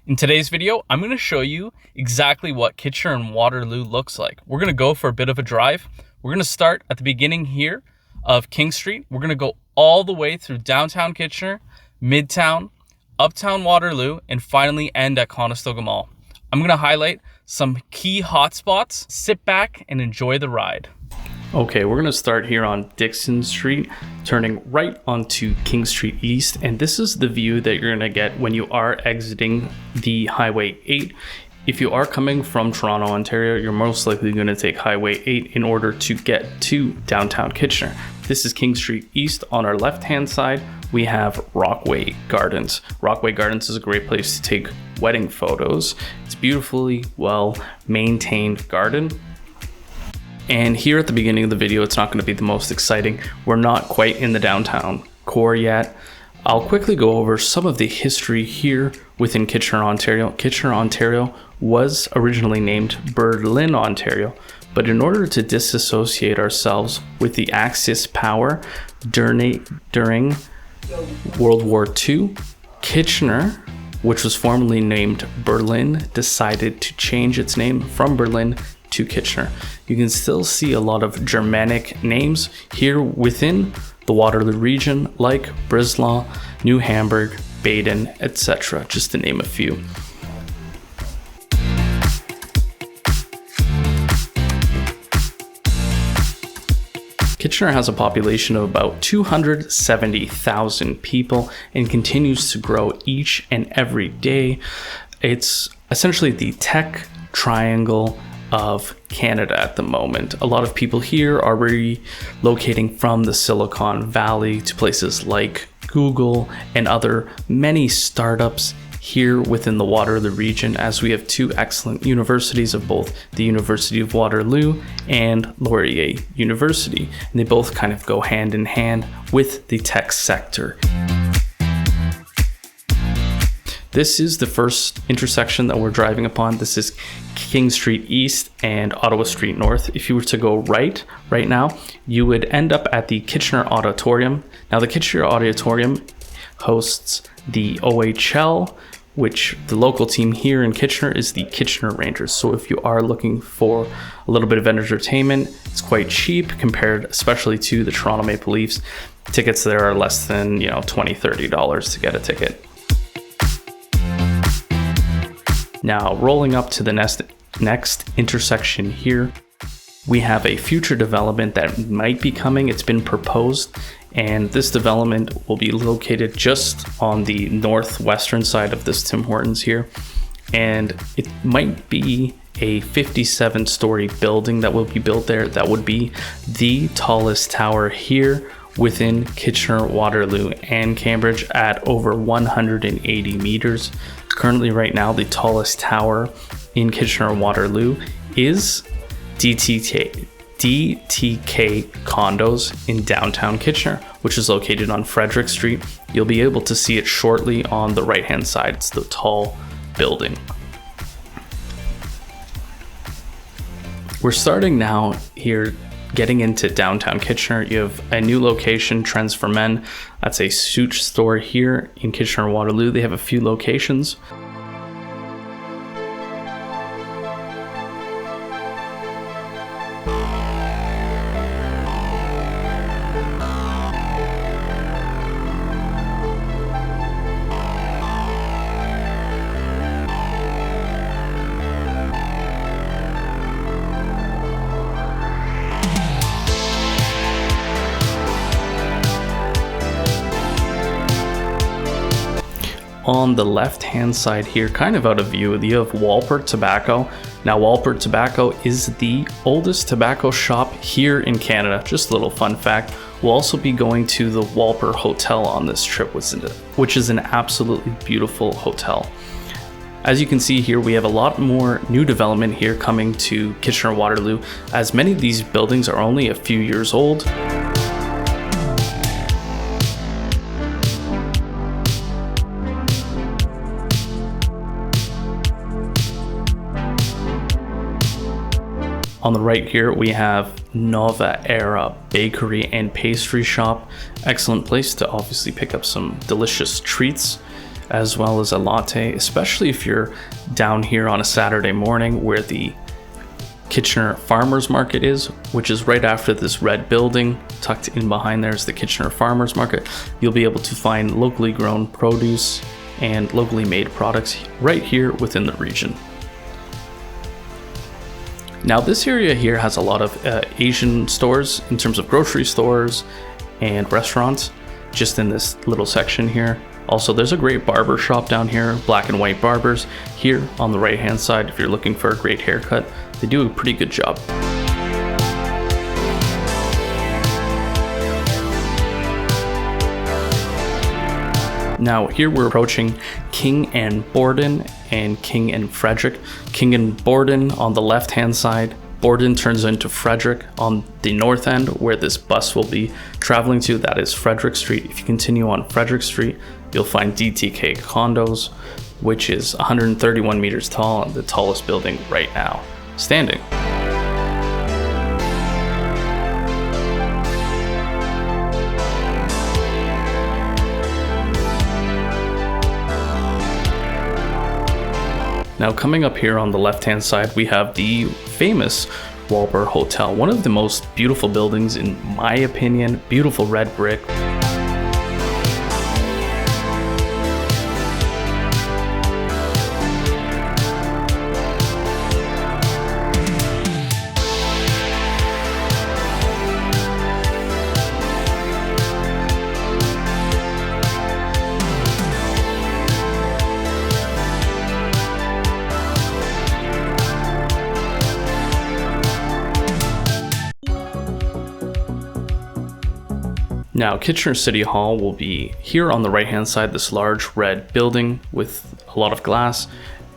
In today's video, I'm going to show you exactly what Kitchener-Waterloo looks like. We're going to go for a bit of a drive. We're going to start at the beginning here of King Street. We're going to go all the way through downtown Kitchener, Midtown, Uptown Waterloo, and finally end at Conestoga Mall. I'm going to highlight some key hotspots. Sit back and enjoy the ride. Okay, we're going to start here on Dixon Street, turning right onto King Street East, and this is the view that you're going to get when you are exiting the Highway 8. If you are coming from Toronto, Ontario, you're most likely going to take Highway 8 in order to get to downtown Kitchener. This is King Street East. On our left-hand side, we have Rockway Gardens. Rockway Gardens is a great place to take wedding photos. It's a beautifully well-maintained garden. And here at the beginning of the video, it's not going to be the most exciting. We're not quite in the downtown core yet. I'll quickly go over some of the history here within Kitchener, Ontario. Kitchener, Ontario was originally named Berlin, Ontario, but in order to disassociate ourselves with the Axis power during World War II, Kitchener, which was formerly named Berlin, decided to change its name from Berlin to Kitchener. You can still see a lot of Germanic names here within the Waterloo region, like Breslau, New Hamburg, Baden, etc., just to name a few. Kitchener has a population of about 270,000 people and continues to grow each and every day. It's essentially the tech triangle of Canada at the moment. A lot of people here are relocating from the Silicon Valley to places like Google and other many startups here within the Waterloo region, as we have two excellent universities of both the University of Waterloo and Laurier University. And they both kind of go hand in hand with the tech sector. This is the first intersection that we're driving upon. This is King Street East and Ottawa Street North. If you were to go right now, you would end up at the Kitchener Auditorium. Now, the Kitchener Auditorium hosts the OHL, which the local team here in Kitchener is the Kitchener Rangers. So if you are looking for a little bit of entertainment, it's quite cheap compared especially to the Toronto Maple Leafs. Tickets there are less than, $20, $30 to get a ticket. Now, rolling up to the next intersection here, we have a future development that might be coming. It's been proposed, and this development will be located just on the northwestern side of this Tim Hortons here. And it might be a 57-story building that will be built there. That would be the tallest tower here within Kitchener-Waterloo and Cambridge at over 180 meters. Currently, right now, the tallest tower in Kitchener-Waterloo is DTK Condos in downtown Kitchener, which is located on Frederick Street. You'll be able to see it shortly on the right-hand side. It's the tall building. We're starting now here, getting into downtown Kitchener. You have a new location, Trends for Men. That's a suit store here in Kitchener-Waterloo. They have a few locations. On the left-hand side here, kind of out of view, you have Walper Tobacco. Now, Walper Tobacco is the oldest tobacco shop here in Canada. Just a little fun fact. We'll also be going to the Walper Hotel on this trip, which is an absolutely beautiful hotel. As you can see here, we have a lot more new development here coming to Kitchener-Waterloo, as many of these buildings are only a few years old. On the right here, we have Nova Era Bakery and Pastry Shop. Excellent place to obviously pick up some delicious treats. as well as a latte, especially if you're down here on a Saturday morning where the Kitchener Farmers Market is, which is right after this red building. Tucked in behind there is the Kitchener Farmers Market. You'll be able to find locally grown produce and locally made products right here within the region. Now this area here has a lot of Asian stores in terms of grocery stores and restaurants just in this little section here. Also, there's a great barber shop down here, Black and White Barbers. Here on the right hand side, if you're looking for a great haircut, they do a pretty good job. Now here we're approaching King and Borden and King and Frederick. King and Borden on the left hand side. Borden turns into Frederick on the north end where this bus will be traveling to. That is Frederick Street. If you continue on Frederick Street, you'll find DTK Condos, which is 131 meters tall and the tallest building right now standing. Now coming up here on the left hand side, we have the famous Walper Hotel, one of the most beautiful buildings in my opinion. Beautiful red brick. Now, Kitchener City Hall will be here on the right hand side, this large red building with a lot of glass.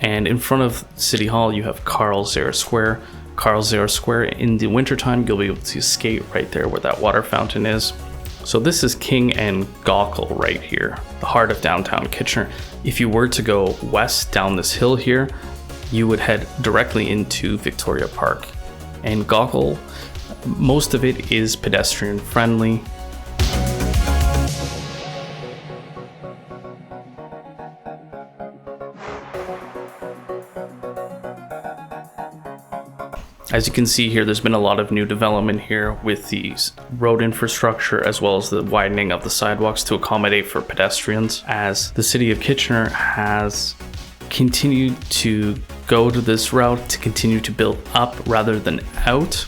And in front of City Hall, you have Carl Zehr Square. Carl Zehr Square, in the wintertime, you'll be able to skate right there where that water fountain is. So this is King and Gaukel right here, the heart of downtown Kitchener. If you were to go west down this hill here, you would head directly into Victoria Park. And Gaukel, most of it is pedestrian friendly. As you can see here, there's been a lot of new development here with the road infrastructure as well as the widening of the sidewalks to accommodate for pedestrians, as the city of Kitchener has continued to go to this route to continue to build up rather than out.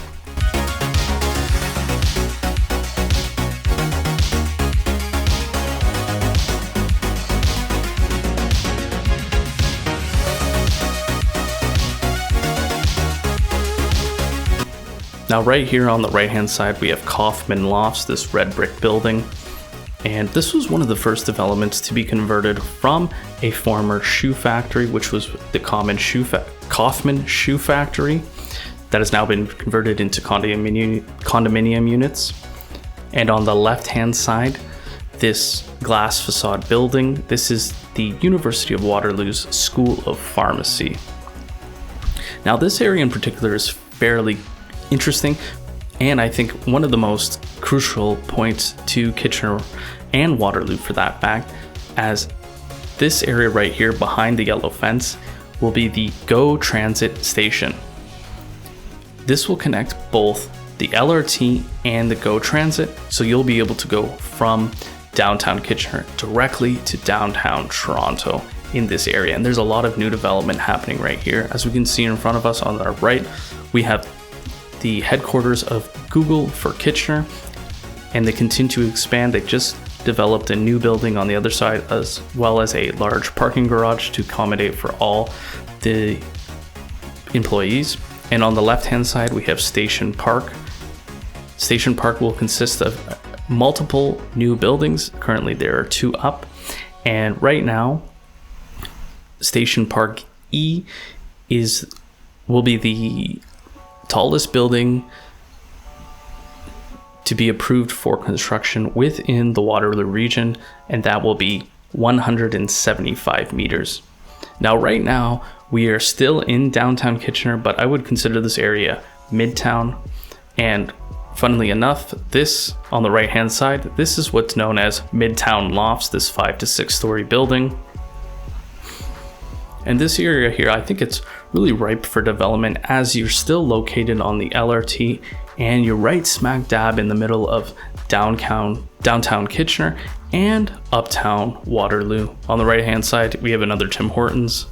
Now right here on the right hand side we have Kaufman Lofts, this red brick building, and this was one of the first developments to be converted from a former shoe factory, which was the Kaufman Shoe Factory, that has now been converted into condominium units. And on the left hand side, this glass facade building, this is the University of Waterloo's School of Pharmacy. Now this area in particular is fairly interesting, and I think one of the most crucial points to Kitchener and Waterloo for that fact, as this area right here behind the yellow fence will be the GO Transit station. This will connect both the LRT and the GO Transit, so you'll be able to go from downtown Kitchener directly to downtown Toronto in this area. And there's a lot of new development happening right here. As we can see in front of us on our right, we have the headquarters of Google for Kitchener, and they continue to expand. They just developed a new building on the other side, as well as a large parking garage to accommodate for all the employees. And on the left hand side we have Station Park. Station Park will consist of multiple new buildings. Currently there are 2 up, and right now Station Park E will be the tallest building to be approved for construction within the Waterloo region, and that will be 175 meters. Now right now we are still in downtown Kitchener, but I would consider this area Midtown. And funnily enough, this on the right hand side, this is what's known as Midtown Lofts, this 5 to 6 story building. And this area here, I think it's really ripe for development as you're still located on the LRT and you're right smack dab in the middle of downtown Kitchener and Uptown Waterloo. On the right hand side, we have another Tim Hortons.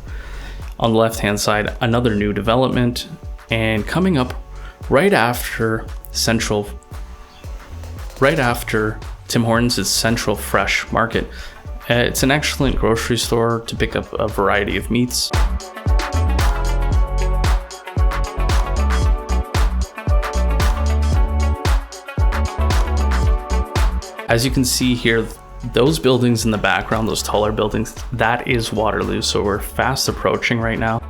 On the left hand side, another new development. And coming up right after Tim Hortons is Central Fresh Market. It's an excellent grocery store to pick up a variety of meats. As you can see here, those buildings in the background, those taller buildings, that is Waterloo. So we're fast approaching right now.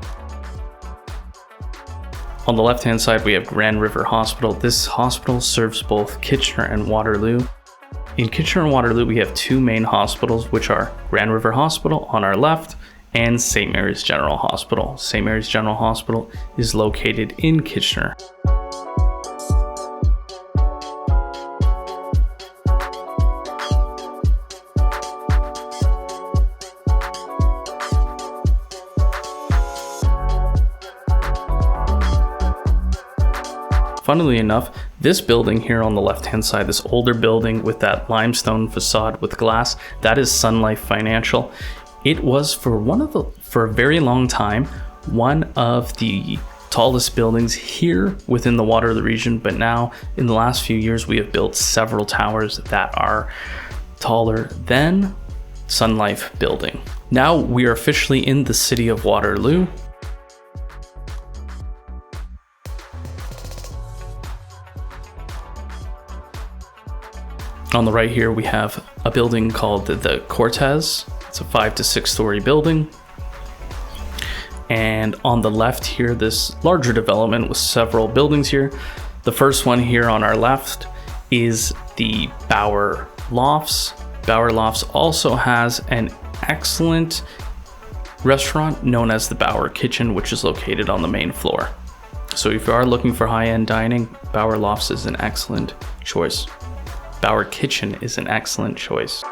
On the left-hand side, we have Grand River Hospital. This hospital serves both Kitchener and Waterloo. In Kitchener and Waterloo, we have two main hospitals, which are Grand River Hospital on our left and St. Mary's General Hospital. St. Mary's General Hospital is located in Kitchener. Funnily enough, this building here on the left-hand side, this older building with that limestone facade with glass, that is Sun Life Financial. It was for a very long time, one of the tallest buildings here within the Waterloo region, but now in the last few years, we have built several towers that are taller than Sun Life building. Now we are officially in the city of Waterloo. On the right here, we have a building called the Cortez. It's a 5 to 6 story building. And on the left here, this larger development with several buildings here. The first one here on our left is the Bauer Lofts. Bauer Lofts also has an excellent restaurant known as the Bauer Kitchen, which is located on the main floor. So if you are looking for high-end dining, Bauer Lofts is an excellent choice. Bauer Kitchen is an excellent choice.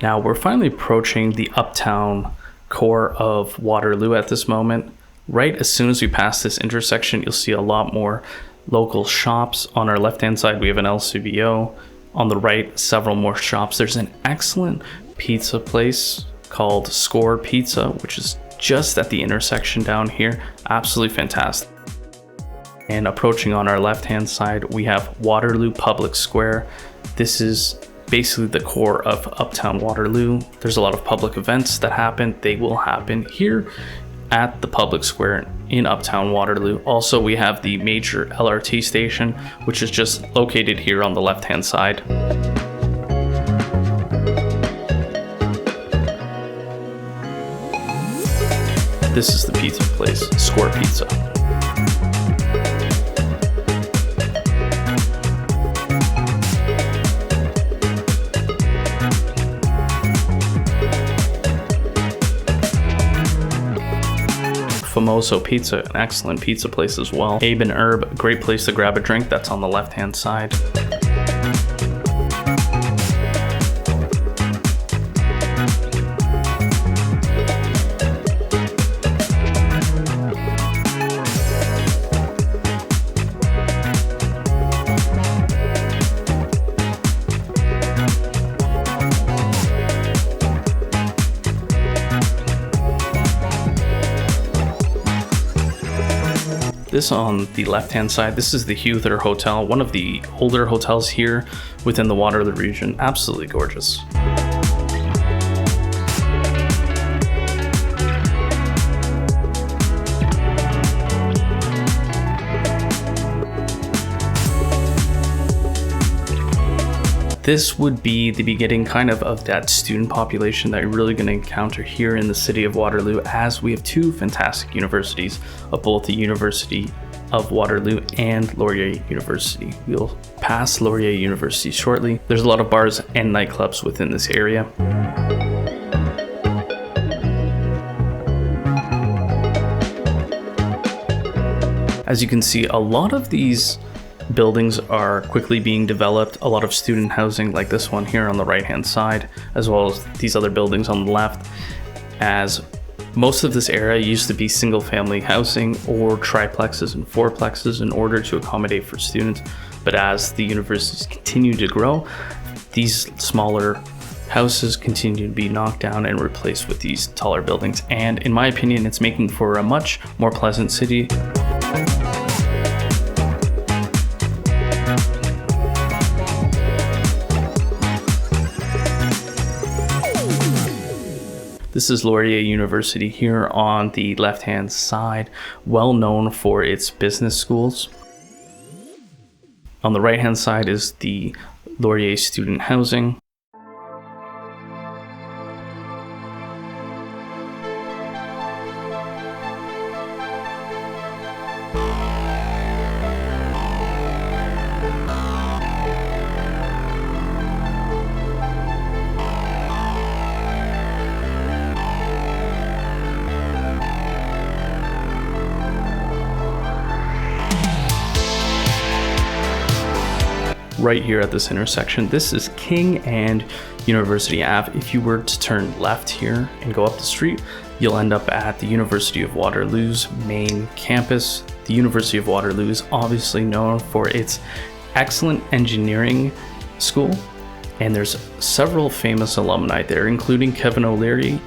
Now we're finally approaching the uptown core of Waterloo at this moment. Right as soon as we pass this intersection, you'll see a lot more local shops. On our left-hand side, we have an LCBO. On the right, several more shops. There's an excellent pizza place called Score Pizza, which is just at the intersection down here. Absolutely fantastic. And approaching on our left-hand side, we have Waterloo Public Square. This is basically the core of Uptown Waterloo. There's a lot of public events that happen. They will happen here at the Public Square in Uptown Waterloo. Also, we have the major LRT station, which is just located here on the left-hand side. This is the pizza place, Score Pizza. Famoso Pizza, an excellent pizza place as well. Abe and Herb, great place to grab a drink. That's on the left-hand side. This on the left-hand side, this is the Huether Hotel, one of the older hotels here within the Waterloo region. Absolutely gorgeous. This would be the beginning kind of that student population that you're really going to encounter here in the city of Waterloo, as we have two fantastic universities of both the University of Waterloo and Laurier University. We'll pass Laurier University shortly. There's a lot of bars and nightclubs within this area. As you can see, a lot of these buildings are quickly being developed. A lot of student housing like this one here on the right hand side, as well as these other buildings on the left, as most of this area used to be single family housing or triplexes and fourplexes in order to accommodate for students. But as the universities continue to grow, these smaller houses continue to be knocked down and replaced with these taller buildings. And in my opinion, it's making for a much more pleasant city. This is Laurier University here on the left-hand side, well known for its business schools. On the right-hand side is the Laurier student housing. Right here at this intersection, this is King and University Ave. If you were to turn left here and go up the street, you'll end up at the University of Waterloo's main campus. The University of Waterloo is obviously known for its excellent engineering school, and there's several famous alumni there, including Kevin O'Leary.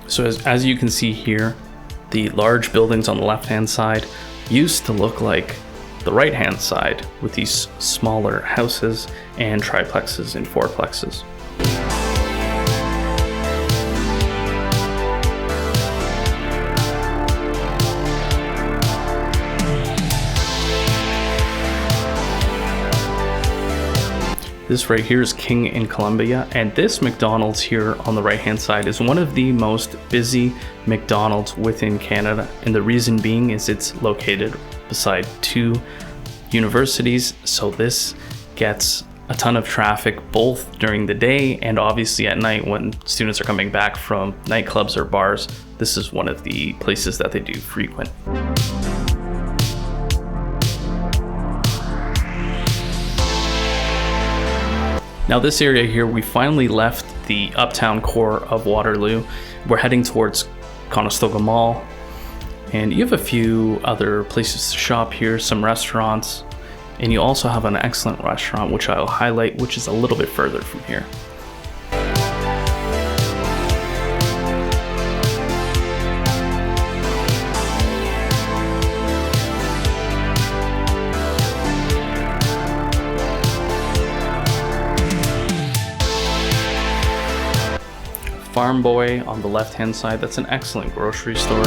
So as you can see here, the large buildings on the left-hand side used to look like the right-hand side with these smaller houses and triplexes and fourplexes. This right here is King in Columbia, and this McDonald's here on the right hand side is one of the most busy McDonald's within Canada, and the reason being is it's located beside two universities, so this gets a ton of traffic both during the day and obviously at night when students are coming back from nightclubs or bars. This is one of the places that they do frequent. Now this area here, we finally left the uptown core of Waterloo. We're heading towards Conestoga Mall, and you have a few other places to shop here, some restaurants, and you also have an excellent restaurant which I'll highlight, which is a little bit further from here. Farm Boy on the left hand side, that's an excellent grocery store. On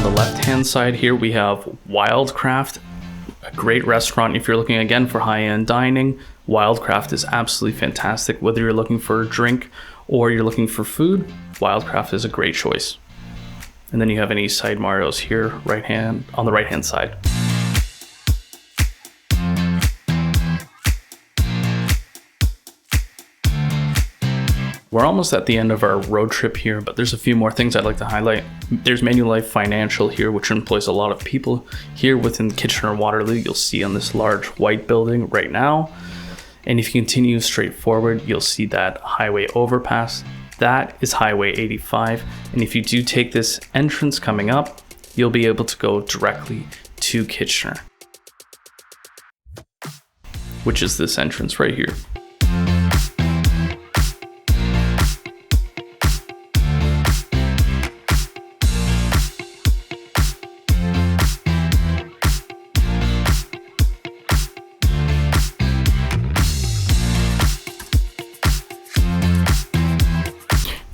the left hand side here we have Wildcraft, a great restaurant if you're looking again for high-end dining. Wildcraft is absolutely fantastic. Whether you're looking for a drink or you're looking for food, Wildcraft is a great choice. And then you have an East Side Mario's here, on the right hand side. We're almost at the end of our road trip here, but there's a few more things I'd like to highlight. There's Manulife Financial here, which employs a lot of people here within Kitchener-Waterloo. You'll see on this large white building right now. And if you continue straight forward, you'll see that highway overpass. That is Highway 85, and if you do take this entrance coming up, you'll be able to go directly to Kitchener, which is this entrance right here.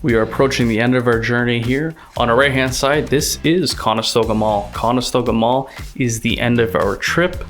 We are approaching the end of our journey here. On our right hand side, this is Conestoga Mall. Conestoga Mall is the end of our trip.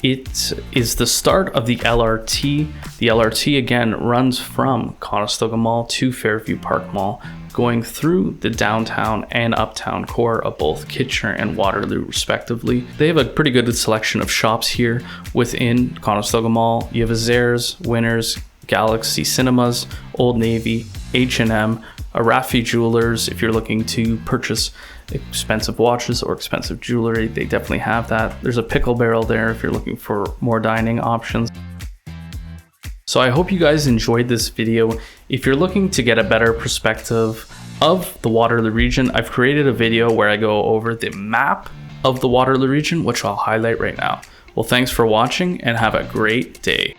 It is the start of the LRT. The LRT again runs from Conestoga Mall to Fairview Park Mall, going through the downtown and uptown core of both Kitchener and Waterloo respectively. They have a pretty good selection of shops here within Conestoga Mall. You have a Zehr's, Winners, Galaxy Cinemas, Old Navy, H&M, a Raffi Jewelers. If you're looking to purchase expensive watches or expensive jewelry, they definitely have that. There's a Pickle Barrel there if you're looking for more dining options. So I hope you guys enjoyed this video. If you're looking to get a better perspective of the Waterloo region, I've created a video where I go over the map of the Waterloo region, which I'll highlight right now. Well, thanks for watching and have a great day.